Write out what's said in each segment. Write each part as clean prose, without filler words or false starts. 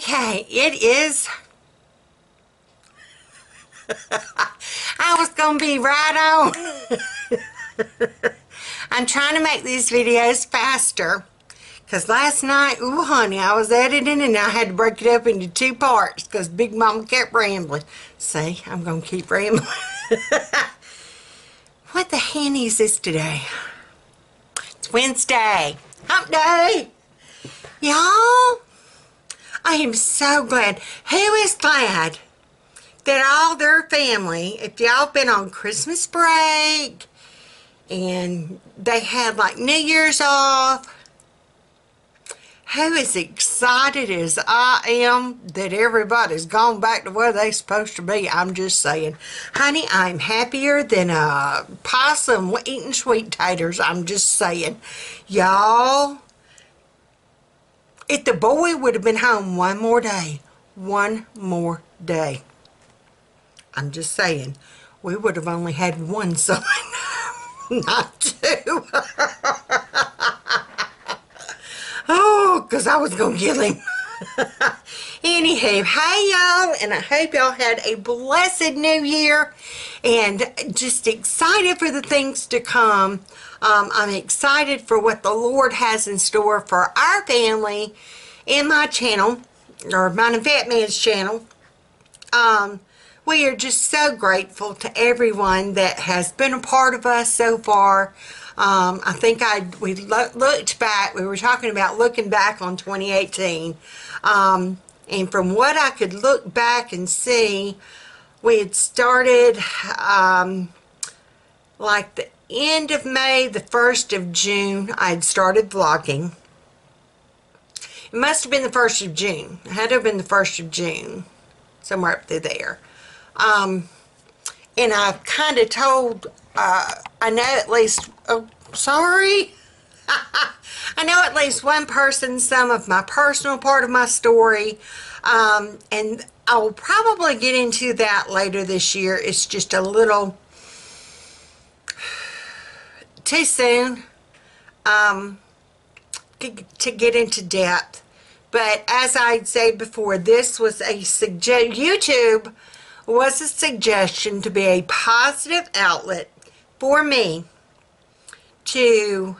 Okay, it is. I was going to be right on. I'm trying to make these videos faster. Because last night, ooh honey, I was editing and I had to break it up into 2 parts because Big Mama kept rambling. See, I'm going to keep rambling. What the henny is this today? It's Wednesday. Hump day. Y'all, I am so glad. Who is glad that all their family, if y'all been on Christmas break and they had like New Year's off, who is excited as I am that everybody's gone back to where they're supposed to be? I'm just saying. Honey, I'm happier than a possum eating sweet taters. I'm just saying. Y'all, if the boy would have been home one more day, I'm just saying, we would have only had 1 son, not 2. Oh, because I was going to kill him. Anywho, hey y'all, and I hope y'all had a blessed new year and just excited for the things to come. I'm excited for what the Lord has in store for our family and my channel, or mine and Fat Man's channel. We are just so grateful to everyone that has been a part of us so far. I think we looked back, we were talking about looking back on 2018, and from what I could look back and see, we had started like the end of May, the 1st of June, I had started vlogging. It must have been the 1st of June. It had to have been the 1st of June, somewhere up through there. And I've kind of told, I know at least, oh, sorry. I know at least one person some of my personal part of my story. And I'll probably get into that later this year. It's just a little too soon to get into depth. But as I said before, this was a YouTube was a suggestion to be a positive outlet for me to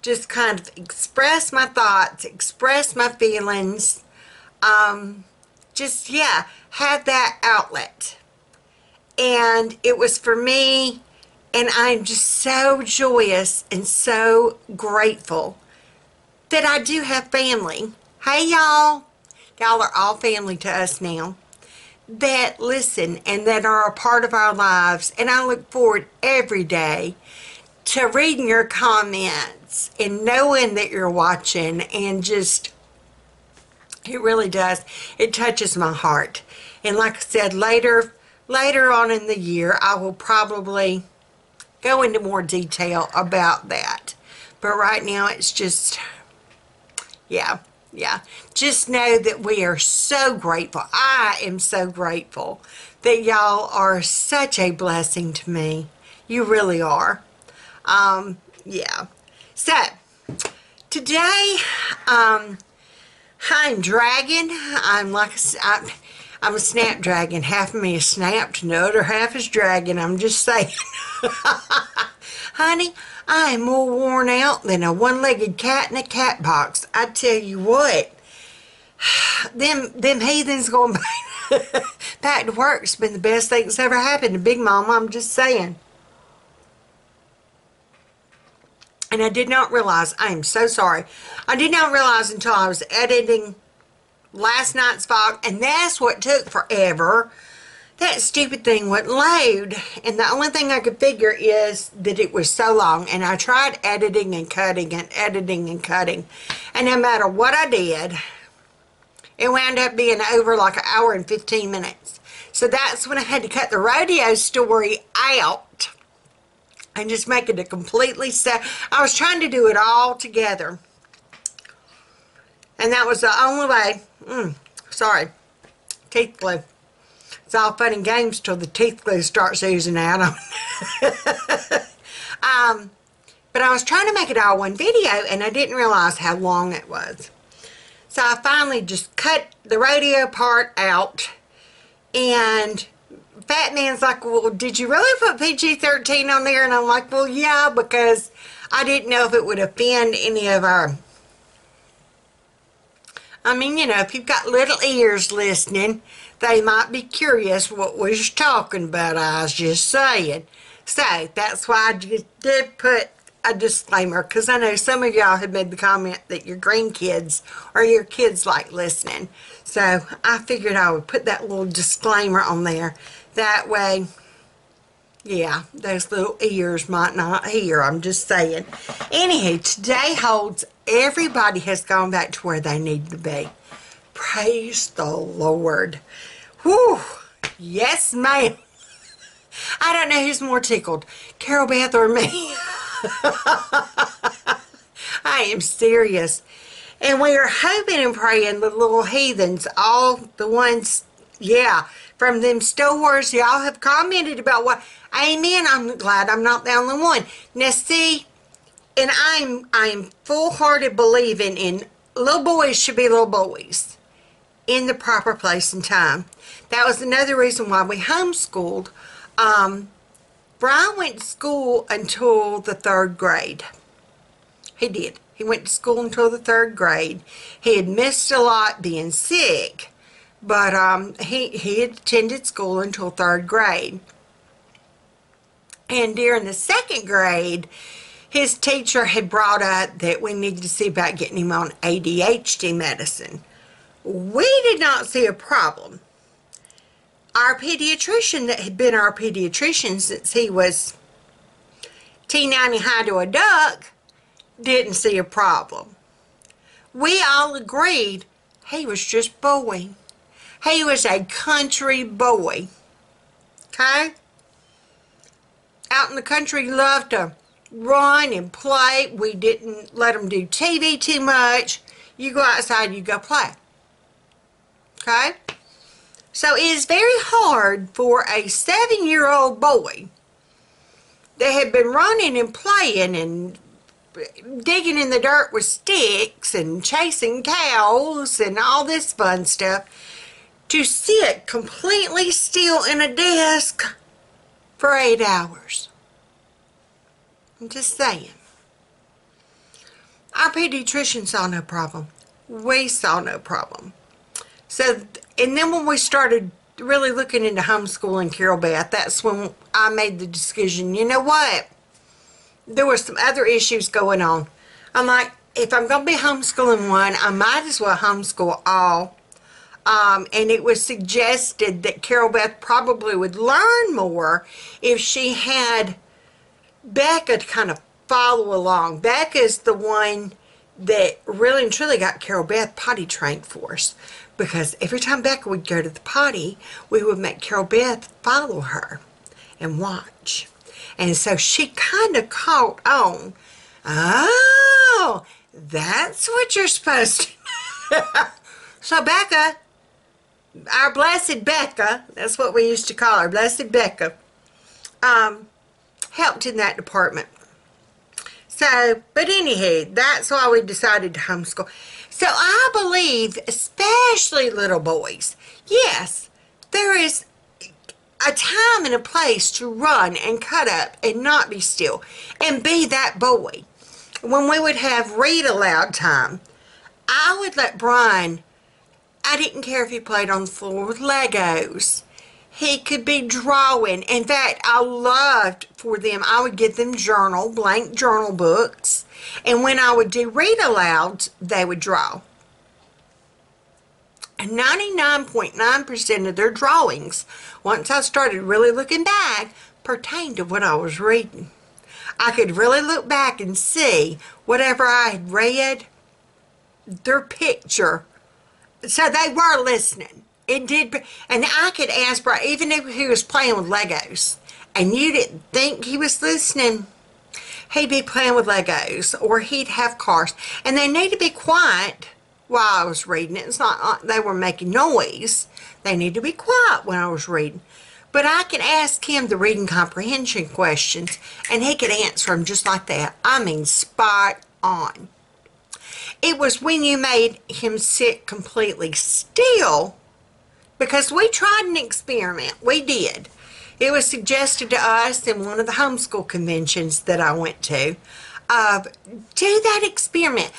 just kind of express my thoughts, express my feelings, just, yeah, have that outlet. And it was for me, and I'm just so joyous and so grateful that I do have family. Hey, y'all. Y'all are all family to us now, that listen and that are a part of our lives. And I look forward every day to reading your comments and knowing that you're watching, and just, it really does. It touches my heart. And like I said, later on in the year, I will probably go into more detail about that. But right now, it's just, yeah. Just know that we are so grateful. I am so grateful that y'all are such a blessing to me. You really are. Yeah. So, today, I'm dragging. I'm a snapdragon. Half of me is snapped and the other half is dragging. I'm just saying. Honey, I am more worn out than a one-legged cat in a cat box. I tell you what, them heathens going back to work's been the best thing that's ever happened to Big Mama. I'm just saying. And I did not realize, I am so sorry, I did not realize until I was editing last night's vlog, and that's what took forever. That stupid thing wouldn't load, and the only thing I could figure is that it was so long, and I tried editing and cutting and editing and cutting, and no matter what I did, it wound up being over like 1 hour and 15 minutes. So that's when I had to cut the rodeo story out and just make it a completely I was trying to do it all together, and that was the only way. Sorry, teeth glue. It's all fun and games till the teeth glue starts oozing out. But I was trying to make it all one video, and I didn't realize how long it was. So I finally just cut the radio part out, and Fat Man's like, well, did you really put PG-13 on there? And I'm like, well, yeah, because I didn't know if it would offend any of our, I mean, you know, if you've got little ears listening, they might be curious what we was talking about. I was just saying. So that's why I just did put a disclaimer, because I know some of y'all had made the comment that your grandkids or your kids like listening. So I figured I would put that little disclaimer on there. That way, yeah, those little ears might not hear. I'm just saying. Anywho, today holds everybody has gone back to where they need to be. Praise the Lord. Whew. Yes, ma'am. I don't know who's more tickled, Carol Beth or me. I am serious. And we are hoping and praying the little heathens, all the ones, yeah, from them stores, y'all have commented about what, amen, I'm glad I'm not the only one. Now see, and I'm full-hearted believing in little boys should be little boys in the proper place and time. That was another reason why we homeschooled. Brian went to school until the 3rd grade. He did. He went to school until the 3rd grade. He had missed a lot being sick, but he had attended school until 3rd grade. And during the 2nd grade, his teacher had brought up that we needed to see about getting him on ADHD medicine. We did not see a problem. Our pediatrician that had been our pediatrician since he was T90 high to a duck didn't see a problem. We all agreed he was just boy. He was a country boy. Okay? Out in the country, he loved to run and play. We didn't let him do TV too much. You go outside, you go play. Okay? So it is very hard for a 7-year-old boy that had been running and playing and digging in the dirt with sticks and chasing cows and all this fun stuff to sit completely still in a desk for 8 hours. I'm just saying. Our pediatrician saw no problem. We saw no problem. So, and then when we started really looking into homeschooling Carol Beth, that's when I made the decision, you know what? There were some other issues going on. I'm like, if I'm going to be homeschooling one, I might as well homeschool all. And it was suggested that Carol Beth probably would learn more if she had Becca to kind of follow along. Becca's the one that really and truly got Carol Beth potty trained for us. Because every time Becca would go to the potty, we would make Carol Beth follow her and watch. And so she kind of caught on, oh, that's what you're supposed to do. So Becca, our blessed Becca, that's what we used to call her, blessed Becca, helped in that department. So, but anywho, that's why we decided to homeschool. So I believe, especially little boys, yes, there is a time and a place to run and cut up and not be still and be that boy. When we would have read aloud time, I would let Brian, I didn't care if he played on the floor with Legos. He could be drawing. In fact, I loved for them, I would get them blank journal books. And when I would do read alouds, they would draw. And 99.9% of their drawings, once I started really looking back, pertained to what I was reading. I could really look back and see whatever I had read, their picture. So they were listening. It did, and I could ask Brian, even if he was playing with Legos, and you didn't think he was listening, he'd be playing with Legos, or he'd have cars, and they need to be quiet while I was reading it. It's not like they were making noise. They need to be quiet when I was reading. But I could ask him the reading comprehension questions, and he could answer them just like that. I mean, spot on. It was when you made him sit completely still, because we tried an experiment. We did. It was suggested to us in one of the homeschool conventions that I went to. Do that experiment.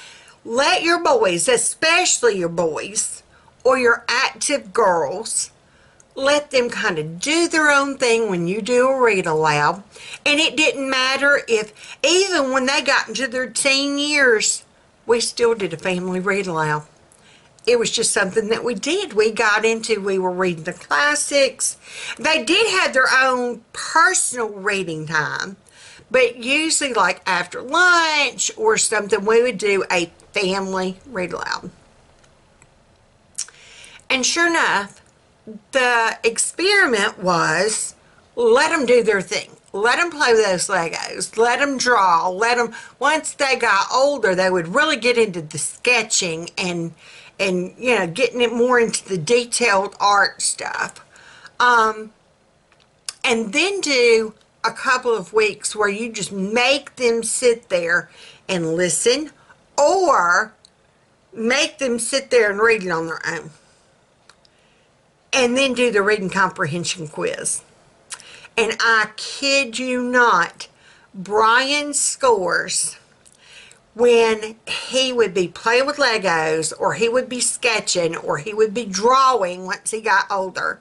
Let your boys, especially your boys or your active girls, let them kind of do their own thing when you do a read aloud. And it didn't matter if, even when they got into their teen years, we still did a family read aloud. It was just something that we did. We got into, we were reading the classics. They did have their own personal reading time, but usually like after lunch or something, we would do a family read aloud. And sure enough, the experiment was, let them do their thing. Let them play with those Legos. Let them draw. Let them, once they got older, they would really get into the sketching and you know, getting it more into the detailed art stuff. And then do a couple of weeks where you just make them sit there and listen, or make them sit there and read it on their own. And then do the reading comprehension quiz. And I kid you not, Brian's scores, when he would be playing with Legos, or he would be sketching, or he would be drawing once he got older,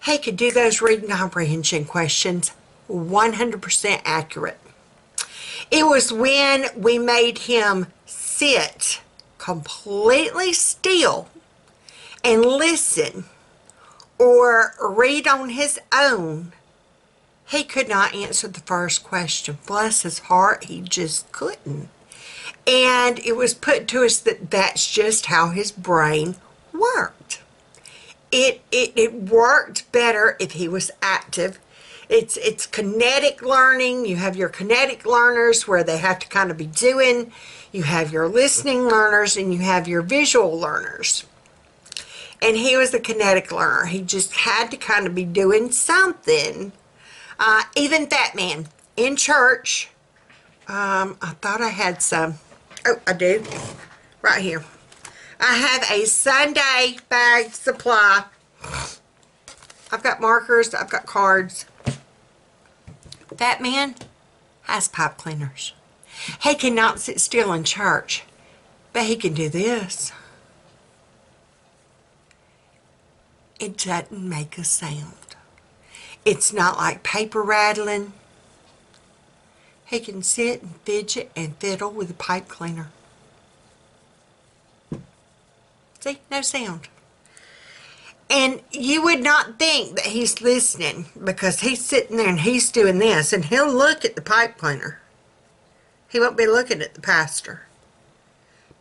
he could do those reading comprehension questions 100% accurate. It was when we made him sit completely still and listen or read on his own. He could not answer the first question. Bless his heart, he just couldn't. And it was put to us that that's just how his brain worked. It worked better if he was active. It's kinetic learning. You have your kinetic learners where they have to kind of be doing. You have your listening learners, and you have your visual learners. And he was a kinetic learner. He just had to kind of be doing something. Even Fat Man in church. I thought I had some. Oh, I do. Right here. I have a Sunday bag supply. I've got markers. I've got cards. Fat Man has pipe cleaners. He cannot sit still in church, but he can do this. It doesn't make a sound. It's not like paper rattling. He can sit and fidget and fiddle with a pipe cleaner. See, no sound. And you would not think that he's listening, because he's sitting there and he's doing this, and he'll look at the pipe cleaner. He won't be looking at the pastor.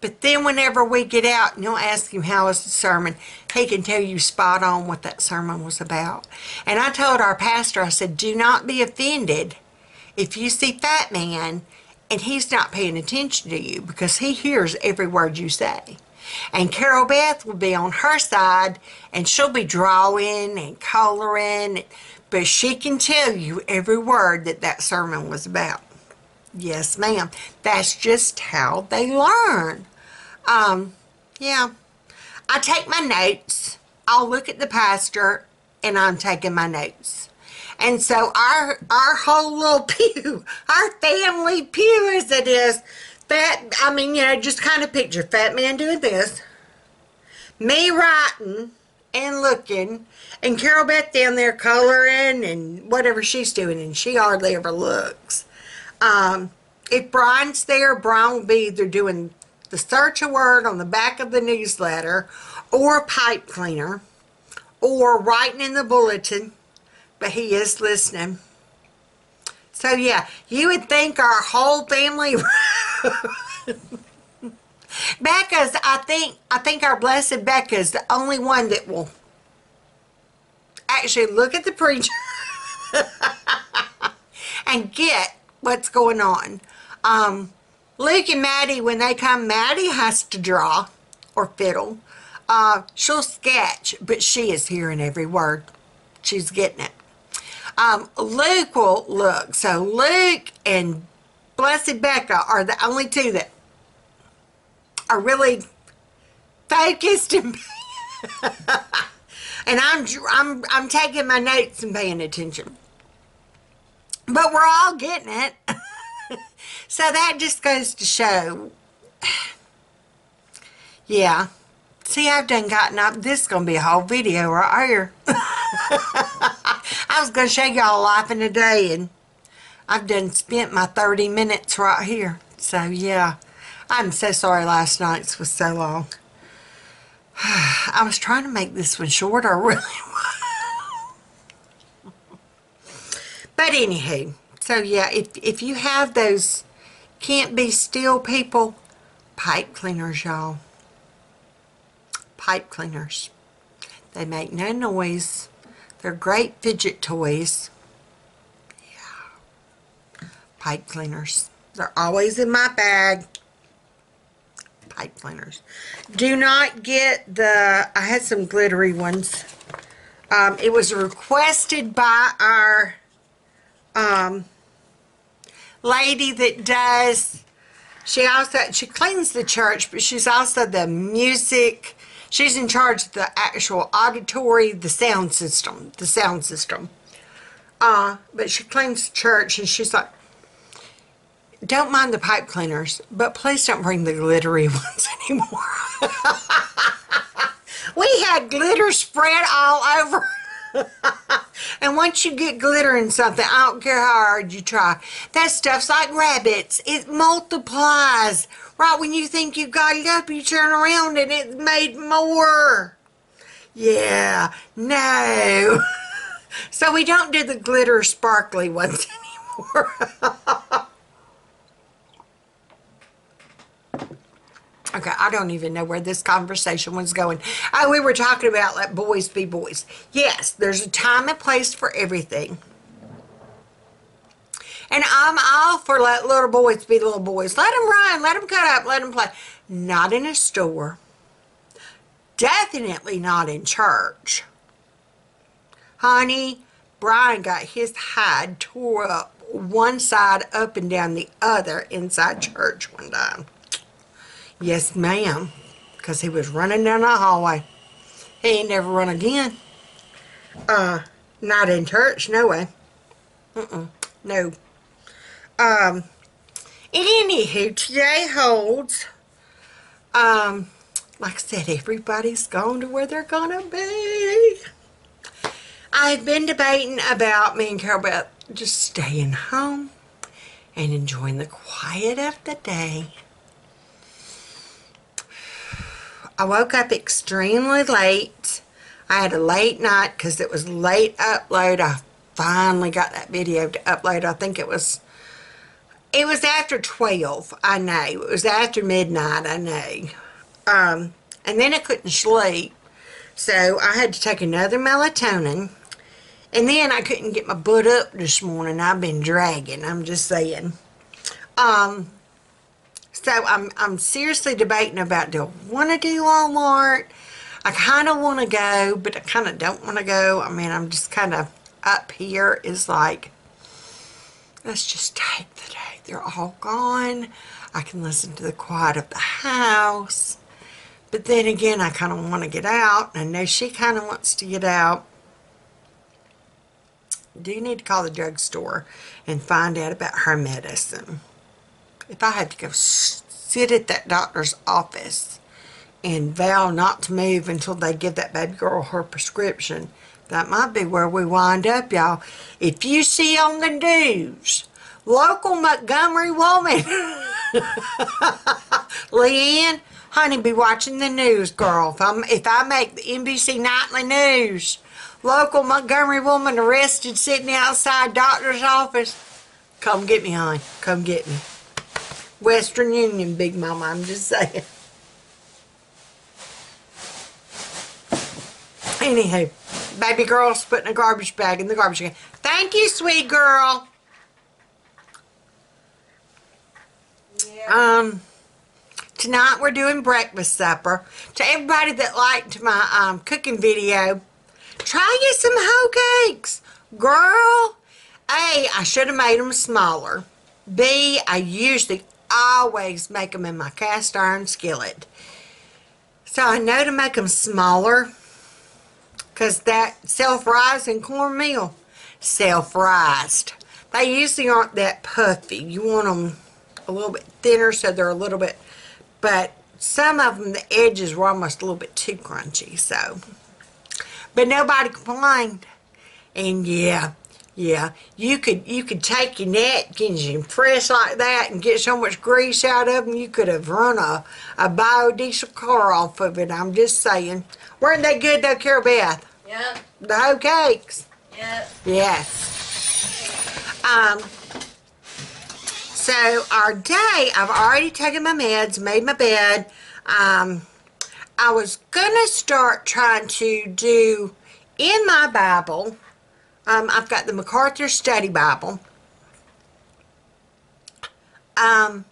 But then whenever we get out and you'll ask him how was the sermon, he can tell you spot on what that sermon was about. And I told our pastor, I said, do not be offended if you see Fat Man and he's not paying attention to you, because he hears every word you say. And Carol Beth will be on her side, and she'll be drawing and coloring, but she can tell you every word that that sermon was about. Yes, ma'am. That's just how they learn. Yeah. I take my notes. I'll look at the pastor, and I'm taking my notes. And so our whole little pew, our family pew as it is, just kind of picture Fat Man doing this, me writing and looking, and Carol Beth down there coloring and whatever she's doing, and she hardly ever looks. If Brian's there, Brian will be either doing the search a word on the back of the newsletter, or a pipe cleaner, or writing in the bulletin, but he is listening. So yeah, you would think our whole family Becca's, I think our blessed Becca's the only one that will actually look at the preacher and get what's going on. Luke and Maddie, when they come, Maddie has to draw or fiddle. She'll sketch, but she is hearing every word. She's getting it. Luke will look. So Luke and Blessed Becca are the only two that are really focused and and I'm taking my notes and paying attention. But we're all getting it. So that just goes to show, yeah. See, I've done gotten up. This is going to be a whole video right here. I was going to show y'all life in a day, and I've done spent my 30 minutes right here. So, yeah. I'm so sorry last night's was so long. I was trying to make this one shorter, really. But anywho, so yeah, if you have those can't be still people, pipe cleaners, y'all. Pipe cleaners. They make no noise. They're great fidget toys. Yeah. Pipe cleaners. They're always in my bag. Pipe cleaners. Do not get the, I had some glittery ones. It was requested by our lady that does, she cleans the church, but she's also the music, she's in charge of the actual auditory, the sound system. But she cleans the church, and she's like, don't mind the pipe cleaners, but please don't bring the glittery ones anymore. We had glitter spread all over. And once you get glitter in something, I don't care how hard you try, that stuff's like rabbits. It multiplies. Right when you think you've got it up, you turn around and it's made more. Yeah, no. So we don't do the glitter sparkly ones anymore. Okay, I don't even know where this conversation was going. Oh, we were talking about let boys be boys. Yes, there's a time and place for everything. And I'm all for let little boys be little boys. Let them run, let them cut up, let them play. Not in a store. Definitely not in church. Honey, Brian got his hide tore up one side up and down the other inside church one time. Yes, ma'am, because he was running down the hallway. He ain't never run again. Not in church, no way. No. Anywho, today holds, like I said, everybody's going to where they're gonna be. I've been debating about me and Carol Beth just staying home and enjoying the quiet of the day. I woke up extremely late. I had a late night because it was late upload. I finally got that video to upload. I think it was after 12, I know. It was after midnight, I know. And then I couldn't sleep. So I had to take another melatonin. And then I couldn't get my butt up this morning. I've been dragging, I'm just saying. So I'm seriously debating about, do I want to do Walmart? I kind of want to go, but I kind of don't want to go. I mean, I'm just kind of up here is like, let's just take the day. They're all gone. I can listen to the quiet of the house. But then again, I kind of want to get out. I know she kind of wants to get out. Do need to call the drugstore and find out about her medicine. If I had to go sit at that doctor's office and vow not to move until they give that baby girl her prescription, that might be where we wind up, y'all. If you see on the news, local Montgomery woman, Leanne, honey, be watching the news, girl. If I make the NBC Nightly News, local Montgomery woman arrested sitting outside doctor's office, come get me, honey. Come get me. Western Union, Big Mama, I'm just saying. Anywho, baby girl's putting a garbage bag in the garbage can. Thank you, sweet girl. Yeah. Tonight we're doing breakfast supper. To everybody that liked my cooking video, try you some hoe cakes. Girl, A, I should have made them smaller. B, I usually always make them in my cast iron skillet. So I know to make them smaller, because that self-rising cornmeal, self-rised, they usually aren't that puffy. You want them a little bit thinner so they're a little bit, but some of them, the edges were almost a little bit too crunchy, so. But nobody complained. And yeah, you could take your napkins and press like that and get so much grease out of them, you could have run a biodiesel car off of it. I'm just saying. Weren't they good though, Carol Beth? Yep. The whole cakes? Yep. Yes. So our day, I've already taken my meds, made my bed. I was gonna start trying to do in my Bible. I've got the MacArthur Study Bible. And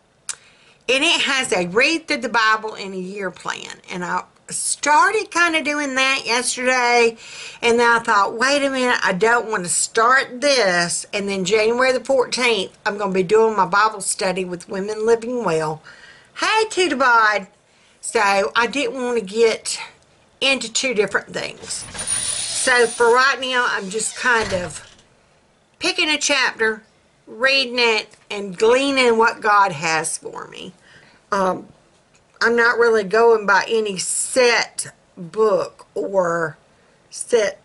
it has a read through the Bible in a year plan. And I started kind of doing that yesterday. And then I thought, wait a minute, I don't want to start this. And then January the 14th, I'm going to be doing my Bible study with Women Living Well. Hey, Tudabod. So I didn't want to get into two different things. So for right now, I'm just kind of picking a chapter, reading it, and gleaning what God has for me. I'm not really going by any set book or set,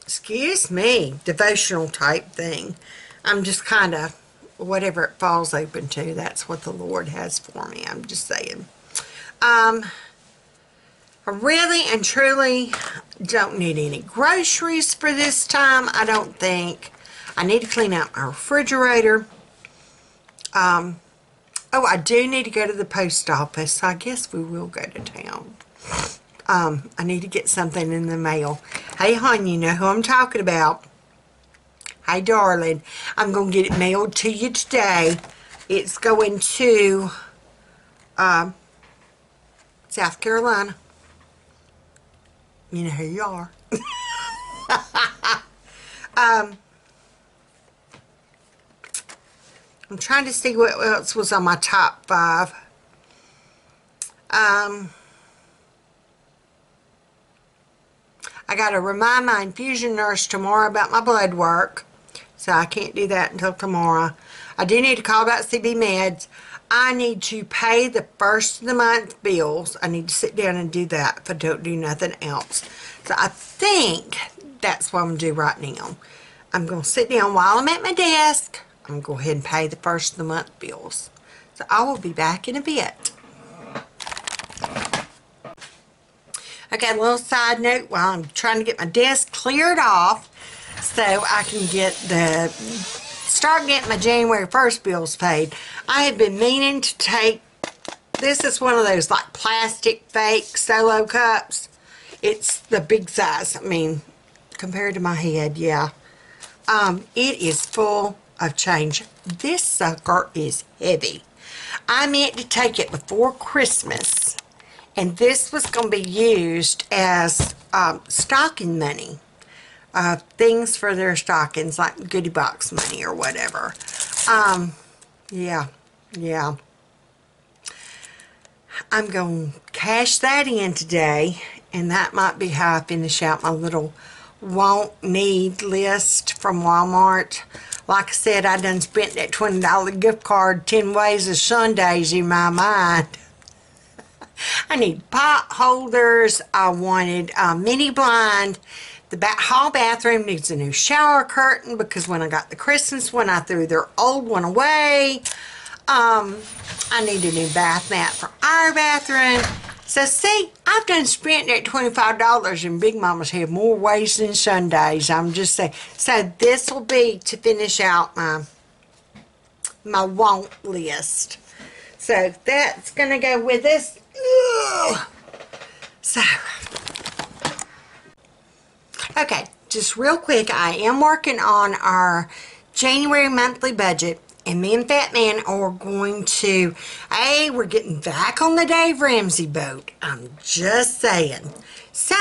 devotional type thing. I'm just kind of, whatever it falls open to, that's what the Lord has for me. I'm just saying. I really and truly don't need any groceries for this time, I don't think. I need to clean out my refrigerator. Oh, I do need to go to the post office, so I guess we will go to town. I need to get something in the mail. Hey, hon, you know who I'm talking about. Hey, darling, I'm going to get it mailed to you today. It's going to South Carolina. You know who you are. I'm trying to see what else was on my top 5. I got to remind my infusion nurse tomorrow about my blood work, so I can't do that until tomorrow. I do need to call about CB meds. I need to pay the first of the month bills. I need to sit down and do that if I don't do nothing else. So I think that's what I'm going to do right now. I'm going to sit down while I'm at my desk. I'm going to go ahead and pay the first of the month bills. So I will be back in a bit. Okay, a little side note while I'm trying to get my desk cleared off so I can start getting my January 1st bills paid. I have been meaning to take, this is one of those like plastic fake solo cups. It's the big size. I mean, compared to my head, yeah. It is full of change. This sucker is heavy. I meant to take it before Christmas, and this was going to be used as stocking money. Things for their stockings, like goodie box money or whatever. Yeah. I'm going to cash that in today, and that might be how I finish out my little won't need list from Walmart. Like I said, I done spent that $20 gift card 10 ways of Sundays in my mind. I need pot holders. I wanted a mini blind. The hall bathroom needs a new shower curtain because when I got the Christmas one, I threw their old one away. I need a new bath mat for our bathroom. So see, I've done spent that $25 and Big Mama's have more ways than Sundays. I'm just saying. So this will be to finish out my want list. So that's going to go with this. Ugh. So, okay, just real quick, I am working on our January monthly budget. And me and Fat Man are going to, hey, we're getting back on the Dave Ramsey boat. I'm just saying. So,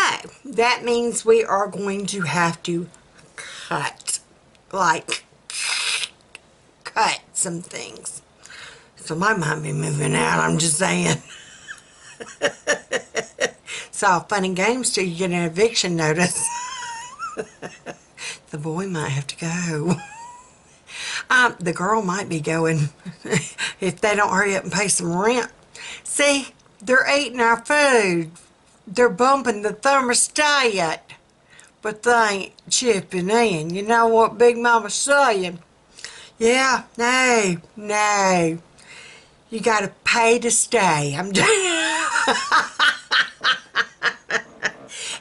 that means we are going to have to cut some things. Somebody might be moving out, I'm just saying. It's all fun and games till you get an eviction notice. The boy might have to go. The girl might be going if they don't hurry up and pay some rent. See, they're eating our food. They're bumping the thermostat, but they ain't chipping in. You know what Big Mama's saying? Yeah, no. You gotta pay to stay. I'm just...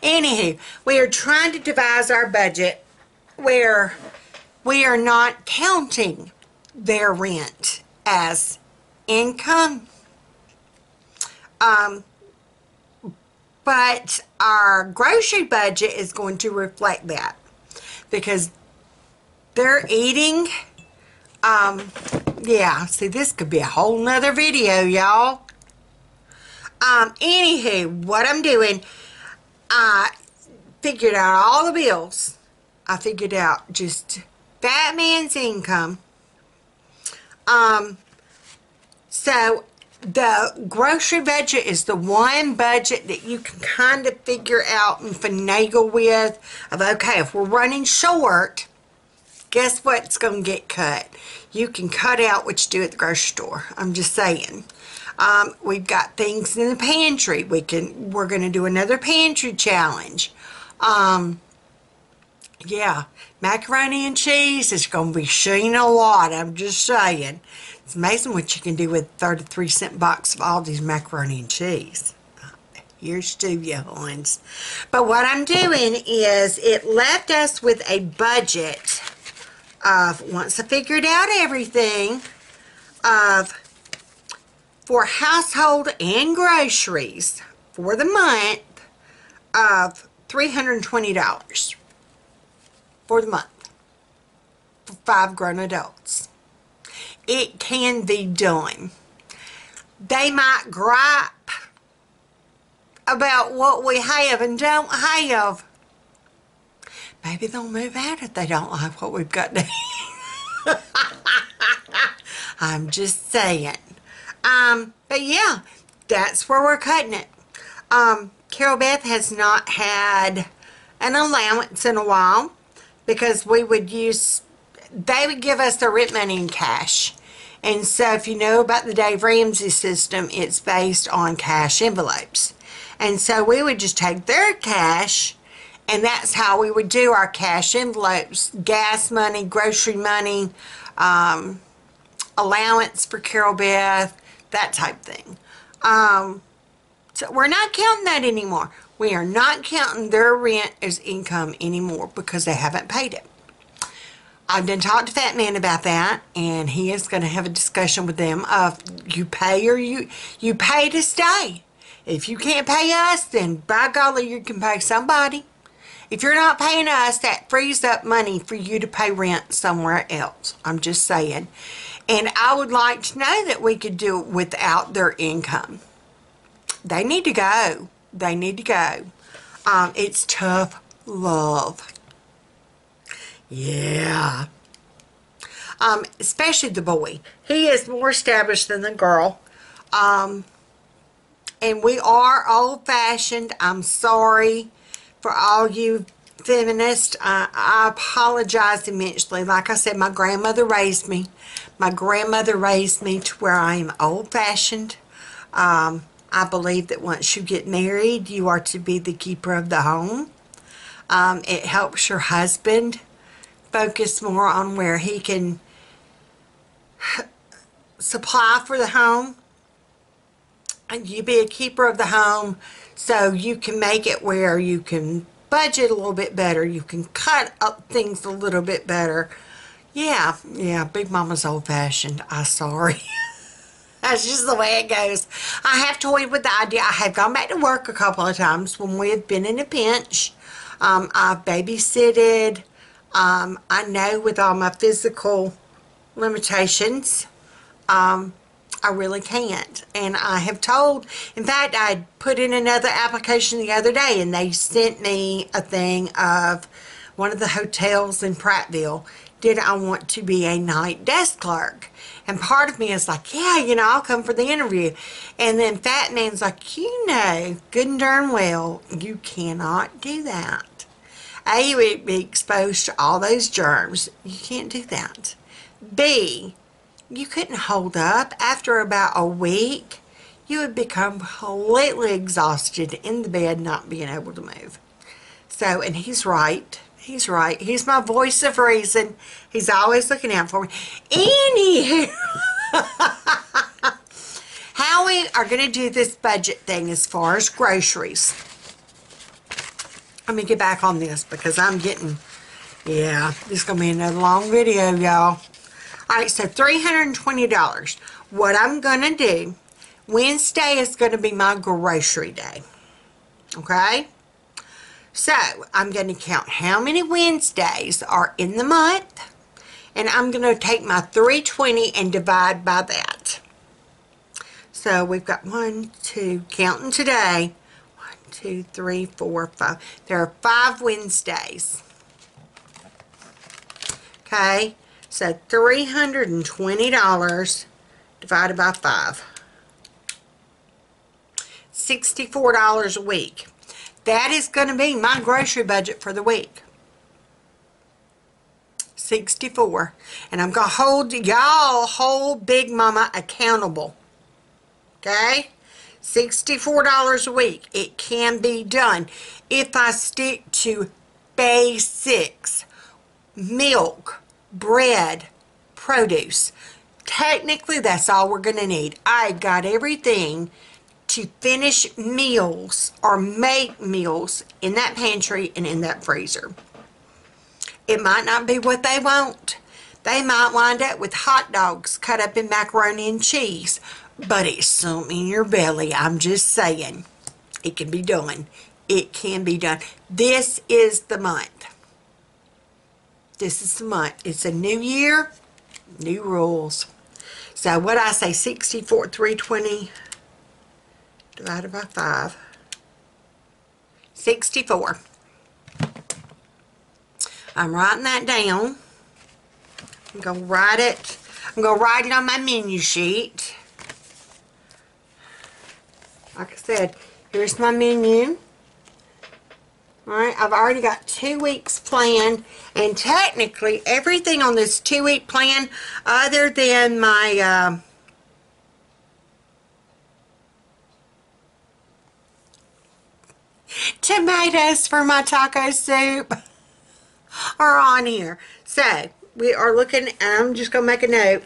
Anywho, we are trying to devise our budget where we are not counting their rent as income. But our grocery budget is going to reflect that because they're eating. Yeah, see, this could be a whole nother video, y'all. Anywho, what I'm doing, I figured out all the bills. I figured out just that man's income. So the grocery budget is the one budget that you can kind of figure out and finagle with of, okay, if we're running short, guess what's going to get cut? You can cut out what you do at the grocery store. I'm just saying. We've got things in the pantry. We're going to do another pantry challenge. Yeah, macaroni and cheese is going to be shooting a lot. I'm just saying. It's amazing what you can do with a 33-cent box of all these macaroni and cheese. Here's to you, Hans. But what I'm doing is it left us with a budget of, once I figured out everything, for household and groceries for the month of $320 for the month for 5 grown adults. It can be done. They might gripe about what we have and don't have. Maybe they'll move out if they don't like what we've got to. I'm just saying. But yeah, that's where we're cutting it. Carol Beth has not had an allowance in a while because they would give us the rent money in cash. And so if you know about the Dave Ramsey system, it's based on cash envelopes. And so we would just take their cash, and that's how we would do our cash envelopes. Gas money, grocery money, allowance for Carol Beth, that type thing. So we're not counting that anymore. We are not counting their rent as income anymore because they haven't paid it. I've done talked to Fat Man about that, and he is going to have a discussion with them of you pay or you pay to stay. If you can't pay us, then by golly, you can pay somebody. If you're not paying us, that frees up money for you to pay rent somewhere else. I'm just saying. And I would like to know that we could do it without their income. They need to go. They need to go. It's tough love. Yeah. Especially the boy. He is more established than the girl. And we are old-fashioned. I'm sorry for all you feminists. I apologize immensely. Like I said, my grandmother raised me. My grandmother raised me to where I am old-fashioned. I believe that once you get married, you are to be the keeper of the home. It helps your husband focus more on where he can supply for the home. And you be a keeper of the home so you can make it where you can budget a little bit better. You can cut up things a little bit better. Yeah, Big Mama's old-fashioned. I'm sorry. That's just the way it goes. I have toyed with the idea. I have gone back to work a couple of times when we have been in a pinch. I've babysitted. I know with all my physical limitations, I really can't. And I have told, in fact, I put in another application the other day, and they sent me a thing of one of the hotels in Prattville did I want to be a night desk clerk? And part of me is like, yeah, I'll come for the interview. And then Fat Man's like, good and darn well, you cannot do that. A, you would be exposed to all those germs. You can't do that. B, you couldn't hold up. After about a week, you would become completely exhausted in the bed, not being able to move. So, and he's right. He's right. He's my voice of reason. He's always looking out for me. Anywho, how we are going to do this budget thing as far as groceries. Let me get back on this because I'm getting, this is going to be another long video, y'all. All right, so $320. What I'm going to do, Wednesday is going to be my grocery day. Okay? So, I'm going to count how many Wednesdays are in the month, and I'm going to take my $320 and divide by that. So, we've got 1, 2, counting today, 1, 2, 3, 4, 5. There are 5 Wednesdays. Okay? So, $320 divided by 5. $64 a week. That is going to be my grocery budget for the week. 64. And I'm going to hold Big Mama accountable. Okay? $64 a week. It can be done if I stick to basics. Milk, bread, produce. Technically, that's all we're going to need. I got everything to finish meals or make meals in that pantry and in that freezer. It might not be what they want. They might wind up with hot dogs cut up in macaroni and cheese, but it's something in your belly. I'm just saying. It can be done. It can be done. This is the month. This is the month. It's a new year, new rules. So what I say, 64, 320 divided by 5. 64. I'm writing that down. I'm going to write it. I'm going to write it on my menu sheet. Like I said, here's my menu. Alright, I've already got 2 weeks planned, and technically everything on this 2-week plan, other than my tomatoes for my taco soup, are on here. So, we are looking, I'm just going to make a note.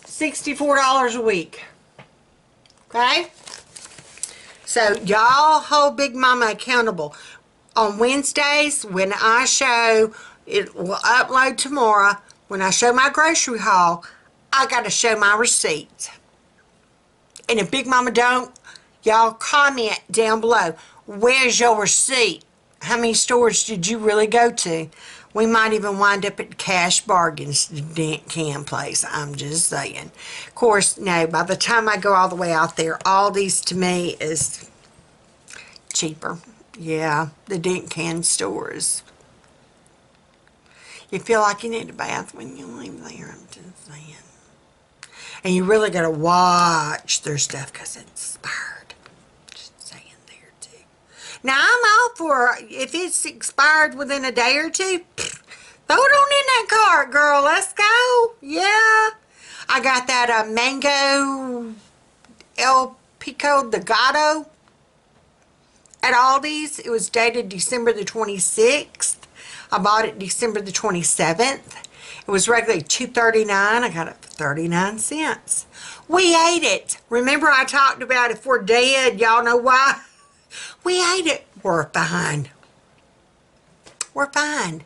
$64 a week. Okay? So, y'all hold Big Mama accountable. On Wednesdays, when I show, it will upload tomorrow, when I show my grocery haul, I got to show my receipts. And if Big Mama don't, y'all comment down below. Where's your receipt? How many stores did you really go to? We might even wind up at Cash Bargains, the Dent Can place. I'm just saying. Of course, no, by the time I go all the way out there, all these to me is cheaper. Yeah, the Dent Can stores. You feel like you need a bath when you leave there, I'm just saying. And you really got to watch their stuff because it's expired. Just saying there too. Now, I'm all for, if it's expired within a day or two, throw it on in that cart, girl. Let's go. Yeah. I got that mango El Pico de Gato at Aldi's. It was dated December the 26th. I bought it December the 27th. It was regularly $2.39. I got it for 39 cents. We ate it. Remember I talked about if we're dead, y'all know why? We ate it. We're fine. We're fine.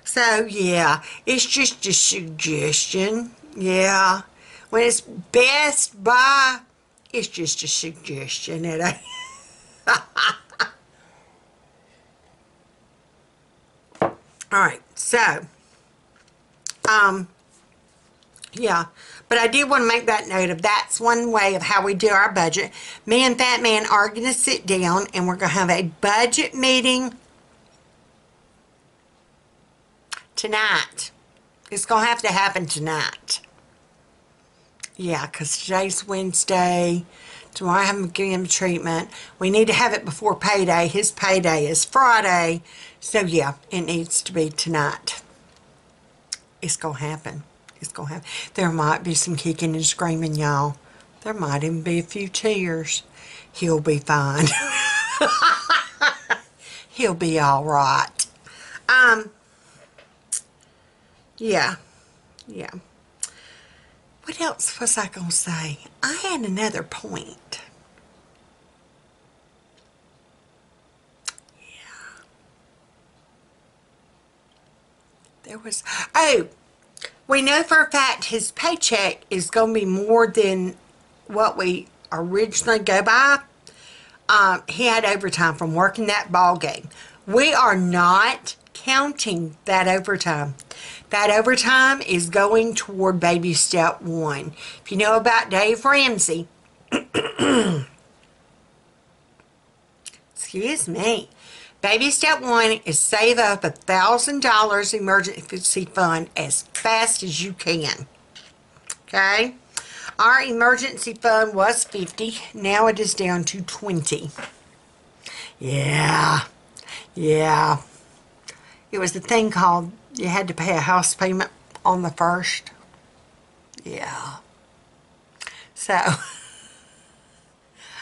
So, yeah, it's just a suggestion. Yeah. When it's Best Buy, it's just a suggestion. It ain't. Alright, so, Yeah, but I did want to make that note of that's one way of how we do our budget. Me and Fat Man are going to sit down and we're going to have a budget meeting tonight. It's going to have to happen tonight. Yeah, because today's Wednesday. Tomorrow I'm going to give him treatment. We need to have it before payday. His payday is Friday. So yeah, it needs to be tonight. It's going to happen. It's going to happen. There might be some kicking and screaming, y'all. There might even be a few tears. He'll be fine. He'll be all right. Yeah. Yeah. What else was I going to say? I had another point. Yeah. There was... Oh! We know for a fact his paycheck is going to be more than what we originally go by. He had overtime from working that ball game. We are not counting that overtime. That overtime is going toward baby step 1. If you know about Dave Ramsey, excuse me, baby step 1 is save up $1,000 emergency fund as fast as you can. Okay? Our emergency fund was 50. Now it is down to 20. Yeah. Yeah. It was the thing called you had to pay a house payment on the 1st. Yeah. So,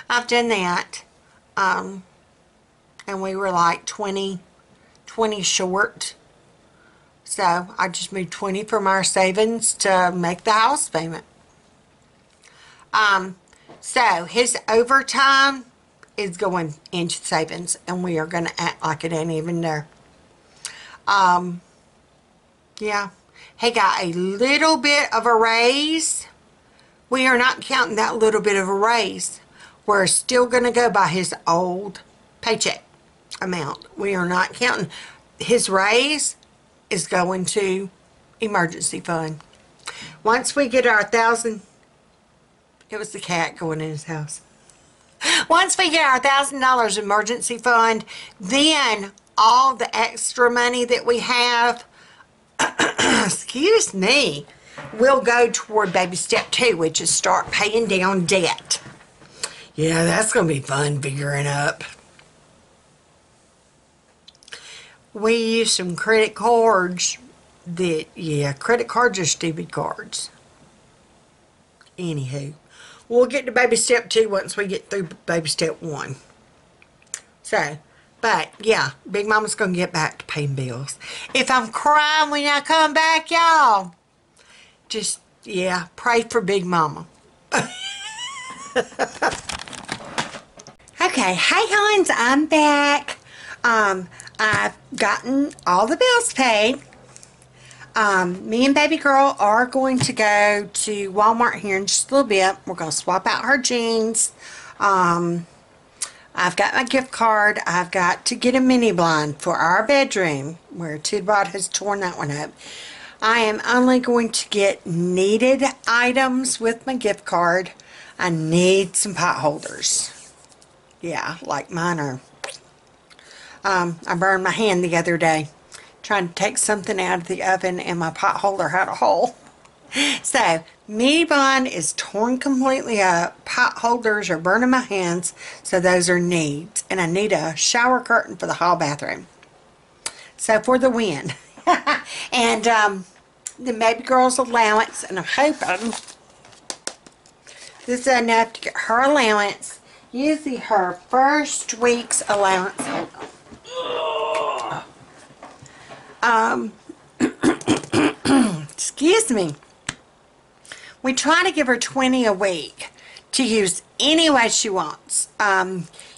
I've done that. And we were like 20 short. So, I just moved 20 from our savings to make the house payment. So, his overtime is going into savings, and we are going to act like it ain't even there. Yeah, he got a little bit of a raise. We are not counting that little bit of a raise. We're still going to go by his old paycheck amount. We are not counting. His raise is going to emergency fund. Once we get our 1,000, it was the cat going in his house. Once we get our $1,000 emergency fund, then all the extra money that we have, excuse me, will go toward baby step 2, which is start paying down debt. Yeah, that's going to be fun figuring up. We use some credit cards that, yeah, credit cards are stupid cards. Anywho, we'll get to baby step 2 once we get through baby step 1. So, but, yeah, Big Mama's going to get back to paying bills. If I'm crying when I come back, y'all, just, yeah, pray for Big Mama. Okay, hey, hons, I'm back. I've gotten all the bills paid. Me and baby girl are going to go to Walmart here in just a little bit. We're going to swap out her jeans. I've got my gift card. I've got to get a mini blind for our bedroom where Tudbot has torn that one up. I am only going to get needed items with my gift card. I need some pot holders. Yeah, like mine are. I burned my hand the other day trying to take something out of the oven and my pot holder had a hole. So, mini blind is torn completely up. Pot holders are burning my hands, so those are needs. And I need a shower curtain for the hall bathroom. So, for the win. And the baby girl's allowance, and I'm hoping this is enough to get her allowance. Usually her first week's allowance. Excuse me. We try to give her 20 a week to use any way she wants.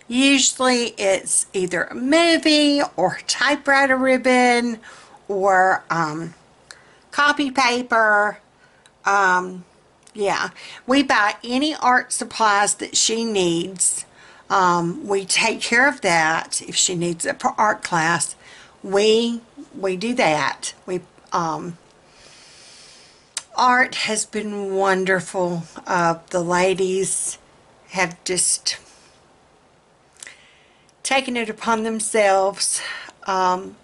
Usually it's either a movie or typewriter ribbon or copy paper. Yeah, we buy any art supplies that she needs. We take care of that. If she needs it for art class, we do that. We art has been wonderful. The ladies have just taken it upon themselves to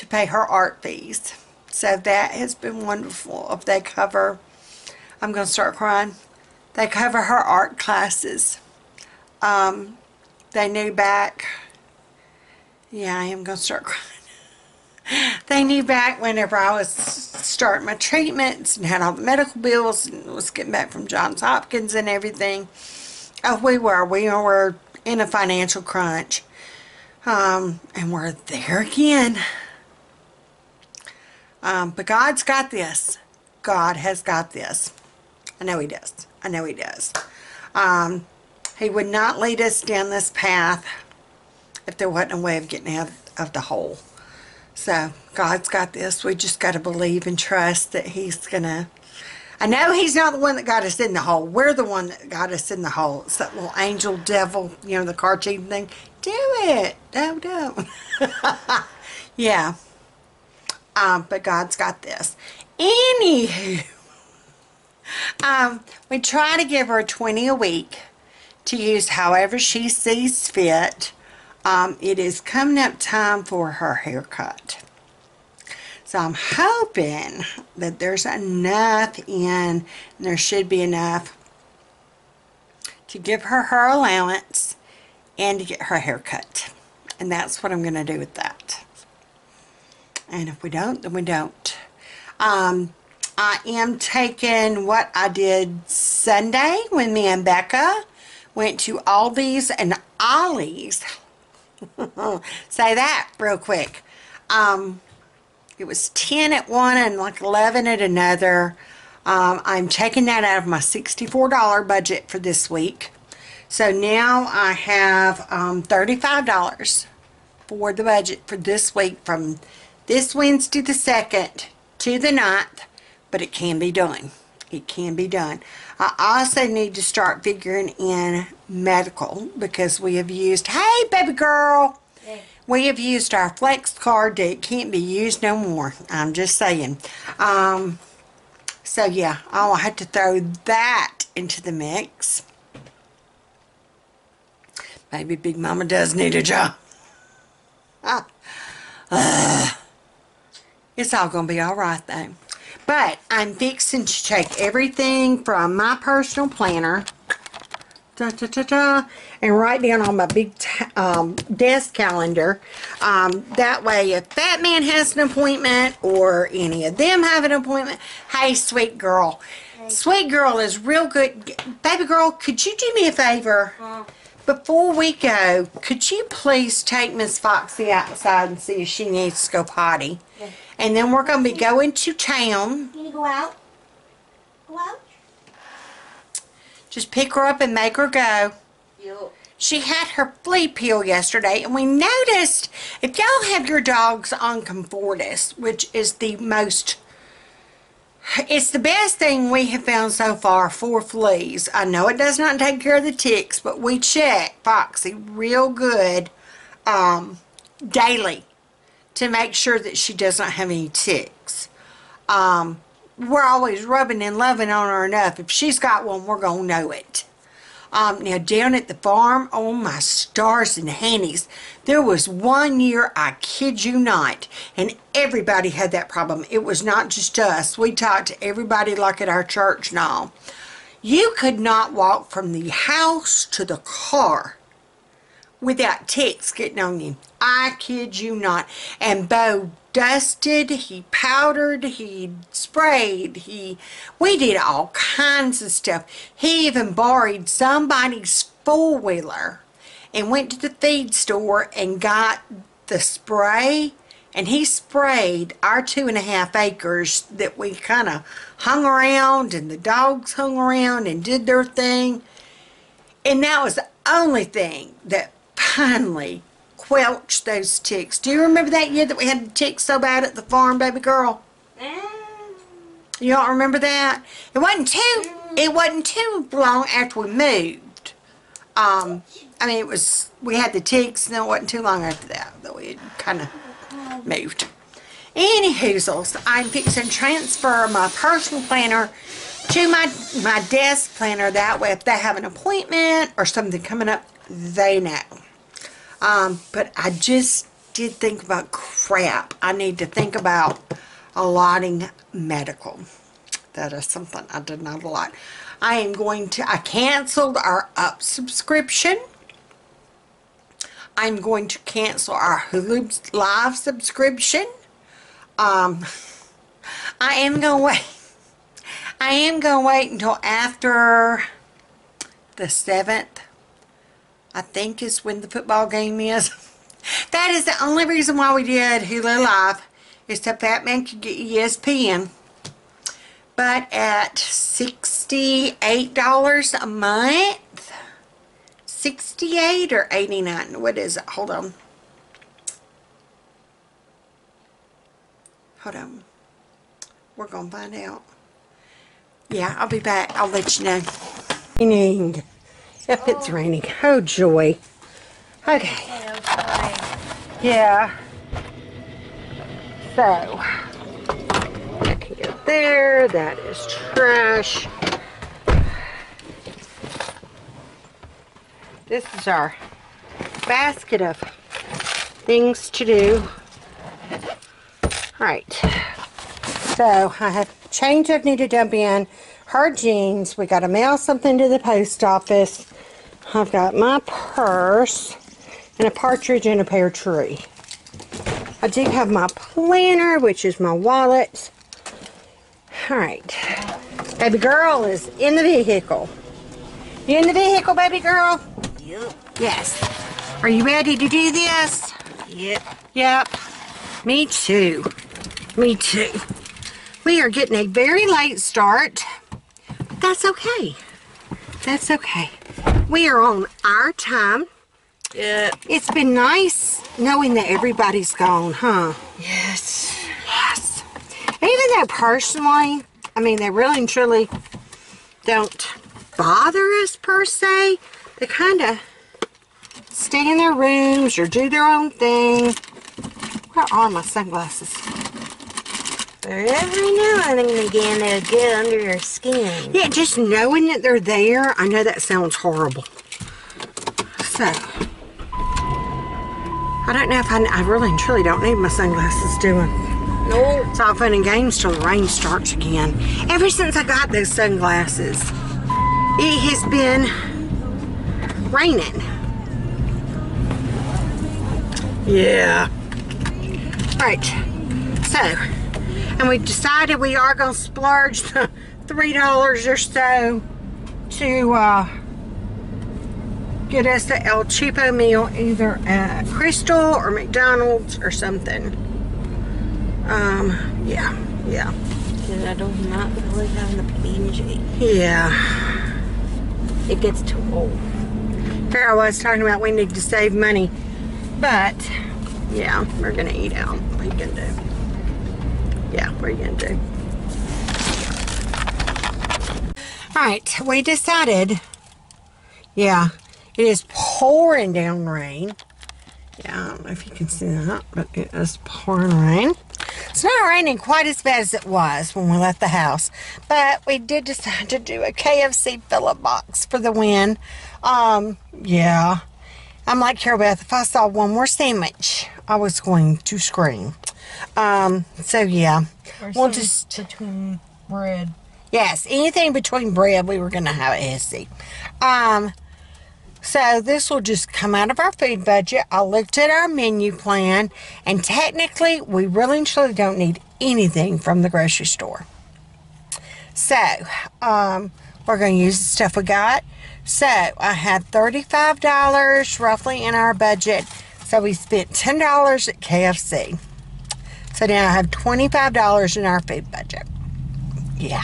pay her art fees. So that has been wonderful. If they cover, I'm going to start crying. They cover her art classes. They knew back, yeah, I am going to start crying. They knew back whenever I was starting my treatments and had all the medical bills and was getting back from Johns Hopkins and everything. Oh, we were in a financial crunch. And we're there again. But God's got this. God has got this. I know He does. I know He does. He would not lead us down this path if there wasn't a way of getting out of the hole. So God's got this. We just got to believe and trust that He's going to. I know He's not the one that got us in the hole. We're the one that got us in the hole. It's that little angel devil, you know, the cartoon thing. Do it. No, don't. Yeah. But God's got this. Anywho, we try to give her 20 a week to use however she sees fit. It is coming up time for her haircut. So I'm hoping that there's enough in, and there should be enough to give her her allowance and to get her haircut. And that's what I'm going to do with that. And if we don't, then we don't. I am taking what I did Sunday when me and Becca went to Aldi's and Ollie's. Say that real quick. It was 10 at one and like 11 at another. I'm taking that out of my $64 budget for this week. So now I have $35 for the budget for this week from this Wednesday the 2nd to the 9th. But it can be done. It can be done. I also need to start figuring in medical because we have used, hey baby girl, we have used our flex card that can't be used no more. I'm just saying. So yeah, I'll have to throw that into the mix. Maybe Big Mama does need a job. It's all going to be alright though. But I'm fixing to take everything from my personal planner and write down on my big desk calendar. That way, if that man has an appointment or any of them have an appointment, hey, sweet girl. Sweet girl is real good. Baby girl, could you do me a favor? Before we go, could you please take Miss Foxy outside and see if she needs to go potty? Yeah. And then we're going to be going to town. You need to go out? Go out? Just pick her up and make her go. Yep. She had her flea pill yesterday, and we noticed if y'all have your dogs on Comfortis, which is the most... It's the best thing we have found so far for fleas. I know it does not take care of the ticks, but we check Foxy real good daily to make sure that she does not have any ticks. We're always rubbing and loving on her enough. If she's got one, we're going to know it. Now, down at the farm, oh my stars and handies, there was one year, I kid you not, and everybody had that problem. It was not just us. We talked to everybody like at our church and all. You could not walk from the house to the car without ticks getting on you. I kid you not. And Bo dusted, he powdered, he sprayed, we did all kinds of stuff. He even borrowed somebody's four-wheeler and went to the feed store and got the spray, and he sprayed our 2.5 acres that we kind of hung around, and the dogs hung around and did their thing. And that was the only thing that finally quelch those ticks. Do you remember that year that we had the ticks so bad at the farm, baby girl? You don't remember that? It wasn't too long after we moved. I mean, we had the ticks, and it wasn't too long after that we kind of moved. Any hoozles, I'm fixing to transfer my personal planner to my desk planner. That way, if they have an appointment or something coming up, they know. But I just did think about crap. I need to think about allotting medical. That is something I did not allot. I canceled our Up subscription. I'm going to cancel our Hulu Live subscription. I am going to wait. I am going to wait until after the 7th. I think is when the football game is. That is the only reason why we did Hulu Live, is that Batman could get ESPN. But at $68 a month, 68 or 89, what is it? Hold on. Hold on. We're going to find out. Yeah, I'll be back. I'll let you know. Raining. Yep, it's raining. Oh, joy. Okay. Yeah. So, I can get there. That is trash. This is our basket of things to do. Alright. So, I have change I need to dump in. Her jeans. We got to mail something to the post office. I've got my purse and a partridge in a pear tree. I do have my planner, which is my wallet. Alright. Baby girl is in the vehicle. You in the vehicle, baby girl? Yep. Yes. Are you ready to do this? Yep. Yep. Me too. Me too. We are getting a very late start. But that's okay. That's okay. We are on our time. Yep. It's been nice knowing that everybody's gone, huh? Yes. Yes. Even though personally, I mean, they really and truly don't bother us per se. They kind of stay in their rooms or do their own thing. Where are my sunglasses? Every now and again, they'll get under your skin. Yeah, just knowing that they're there, I know that sounds horrible. So, I don't know if I really and truly don't need my sunglasses, do I? No. It's all fun and games till the rain starts again. Ever since I got those sunglasses, it has been raining. Yeah. Alright, so, and we decided we are going to splurge the $3 or so to get us the El Cheapo meal, either at Crystal or McDonald's or something. Yeah. Because I do not really have the PNG. Yeah. It gets too old. Here I was talking about we need to save money. But, yeah, we're going to eat out. What are you going to do? Yeah, what are you going to do? Alright, we decided, yeah, it is pouring down rain. Yeah, I don't know if you can see that, but it is pouring rain. It's not raining quite as bad as it was when we left the house, but we did decide to do a KFC fill-up box for the win. Yeah. I'm like Carol Beth, if I saw one more sandwich, I was going to scream. So yeah. We'll just between bread. Yes, anything between bread, we were going to have at Hissy. So this will just come out of our food budget. I looked at our menu plan, and technically, we really and truly don't need anything from the grocery store. So, we're going to use the stuff we got. So, I had $35 roughly in our budget. So, we spent $10 at KFC. So, now I have $25 in our food budget. Yeah.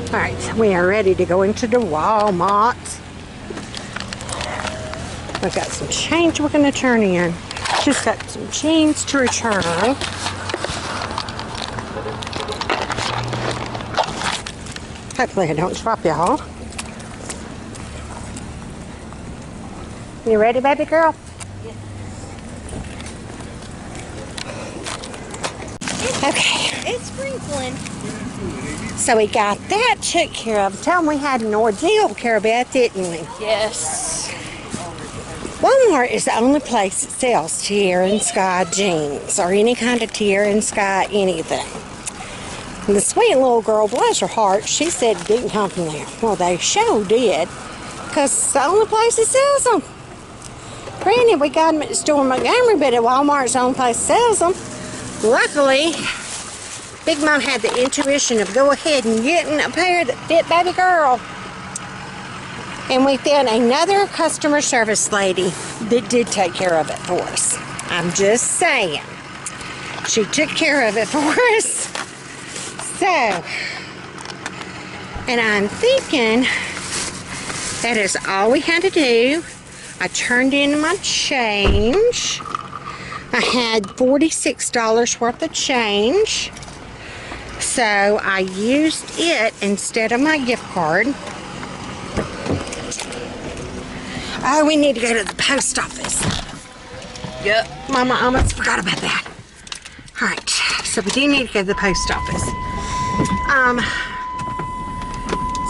Alright, we are ready to go into the Walmart. We've got some change we're going to turn in. Just got some jeans to return. Hopefully I don't drop y'all. You ready, baby girl? Yes. Okay. It's sprinkling. So we got that took care of. Tell them we had an ordeal, Carol Beth, didn't we? Yes. Walmart is the only place that sells Tierra and Sky jeans or any kind of Tierra and Sky anything. And the sweet little girl, bless her heart, she said it didn't come from there. Well, they sure did, because it's the only place that sells them. Granted, we got them at the store in Montgomery, but at Walmart's the only place that sells them. Luckily, Big Mom had the intuition of go ahead and getting a pair that fit baby girl. And we found another customer service lady that did take care of it for us. I'm just saying. She took care of it for us. So, and I'm thinking that is all we had to do. I turned in my change. I had $46 worth of change. So I used it instead of my gift card. Oh, we need to go to the post office. Yep. Mama, I almost forgot about that. All right, so we do need to go to the post office.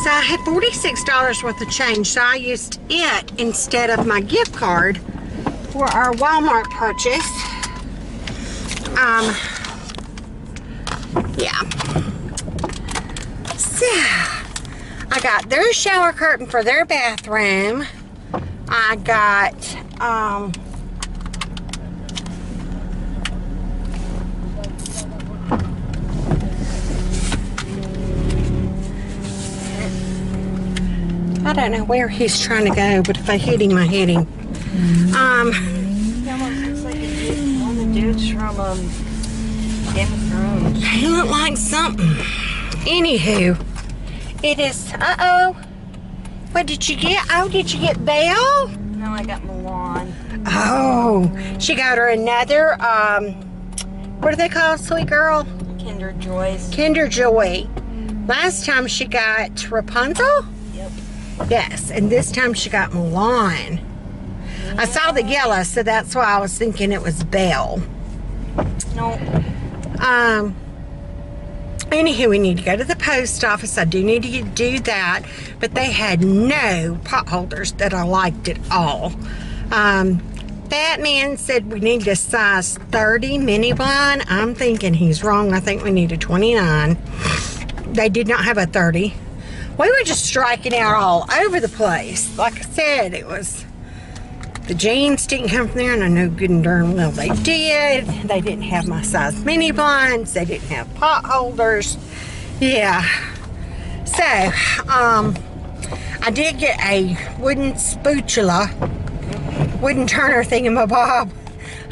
So I had $46 worth of change, so I used it instead of my gift card for our Walmart purchase. Yeah. So, I got their shower curtain for their bathroom. I got, I don't know where he's trying to go, but if I hit him, I hit him. He almost looks like one of the dudes from Game of Thrones. He looked like something. Anywho, it is, uh-oh. What did you get? Oh, did you get Belle? No, I got Milan. Oh, she got her another, what do they call sweet girl? Kinder Joys. Kinder Joy. Last time she got Rapunzel? Yep. Yes, and this time she got Milan. I saw the yellow, so that's why I was thinking it was Belle. No. Anywho, we need to go to the post office. I do need to do that, but they had no pot holders that I liked at all. That man said we need a size 30 mini blind. I'm thinking he's wrong. I think we need a 29. They did not have a 30. We were just striking out all over the place. Like I said, it was, the jeans didn't come from there, and I know good and darn well they did. They didn't have my size mini blinds. They didn't have pot holders. Yeah. So, I did get a wooden spatula, wooden turner thingamabob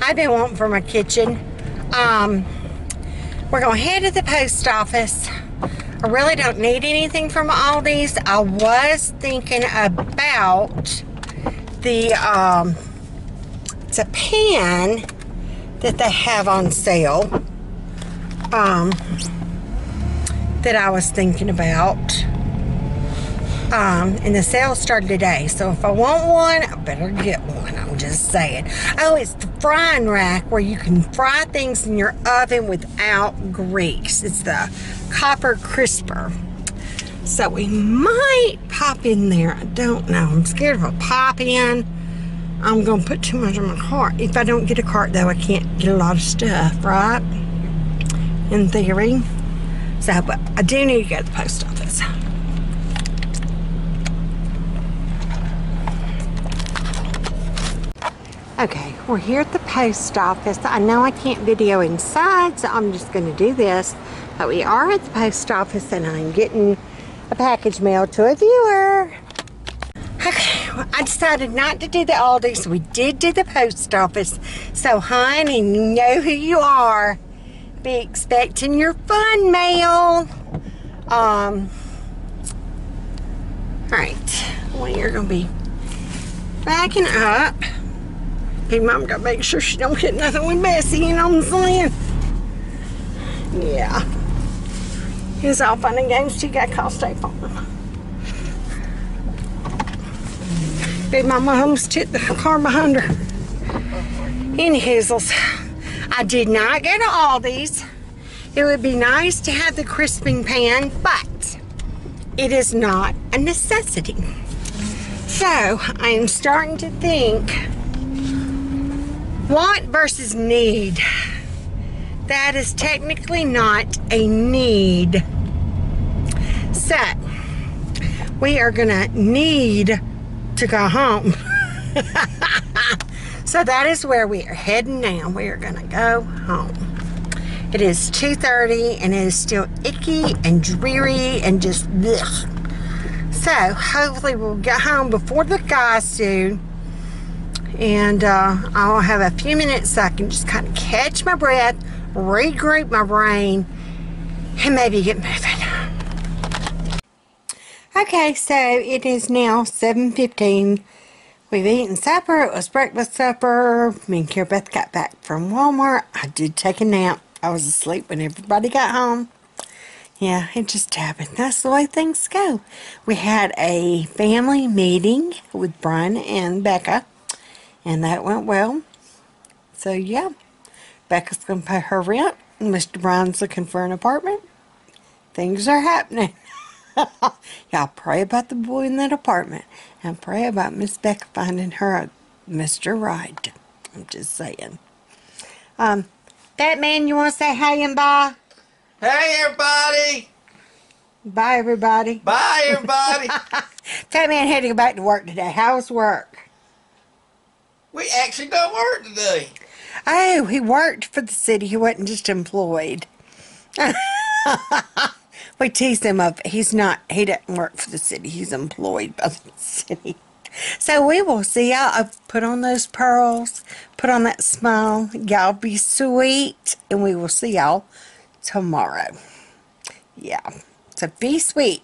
I've been wanting for my kitchen. We're going to head to the post office. I really don't need anything from Aldi's. I was thinking about the, it's a pan that they have on sale, that I was thinking about. And the sale started today, so if I want one, I better get one. I'm just saying. Oh, it's the frying rack where you can fry things in your oven without grease. It's the copper crisper. So we might pop in there. I don't know. I'm scared of a pop in. I'm going to put too much in my cart. If I don't get a cart, though, I can't get a lot of stuff, right? In theory. So, but I do need to go to the post office. Okay, we're here at the post office. I know I can't video inside, so I'm just going to do this. But we are at the post office, and I'm getting a package mailed to a viewer. Okay, well, I decided not to do the Aldi, so we did do the post office. So, honey, you know who you are. Be expecting your fun mail. Alright, well, you're going to be backing up. Hey, Mom, gotta make sure she don't hit nothing with Bessie, you know what I'm saying? Yeah. It's all fun and games. She got called State Farm. Big Mama almost hit the car behind her. Any hazzles. I did not go to Aldi's It would be nice to have the crisping pan, but it is not a necessity. So I am starting to think, want versus need. That is technically not a need. So we are gonna need to go home. So that is where we are heading now. We are gonna go home. It is 2:30 and it is still icky and dreary and just blech. So hopefully we'll get home before the guys do. And I'll have a few minutes so I can just kind of catch my breath, regroup my brain, and maybe get moving. Okay, so it is now 7:15. We've eaten supper. It was breakfast supper. Me and Carol Beth got back from Walmart. I did take a nap. I was asleep when everybody got home. Yeah, it just happened. That's the way things go. We had a family meeting with Brian and Becca, and that went well. So, yeah, Becca's going to pay her rent. Mr. Brian's looking for an apartment. Things are happening. Y'all pray about the boy in that apartment, and pray about Miss Becca finding her a Mr. Right. I'm just saying. Batman, you want to say hi and bye? Hey, everybody! Bye, everybody. Bye, everybody! Batman had to go back to work today. How was work? We actually don't work today. Oh, he worked for the city. He wasn't just employed. We tease him up. He doesn't work for the city. He's employed by the city. So we will see y'all. Put on those pearls. Put on that smile. Y'all be sweet. And we will see y'all tomorrow. Yeah. So be sweet.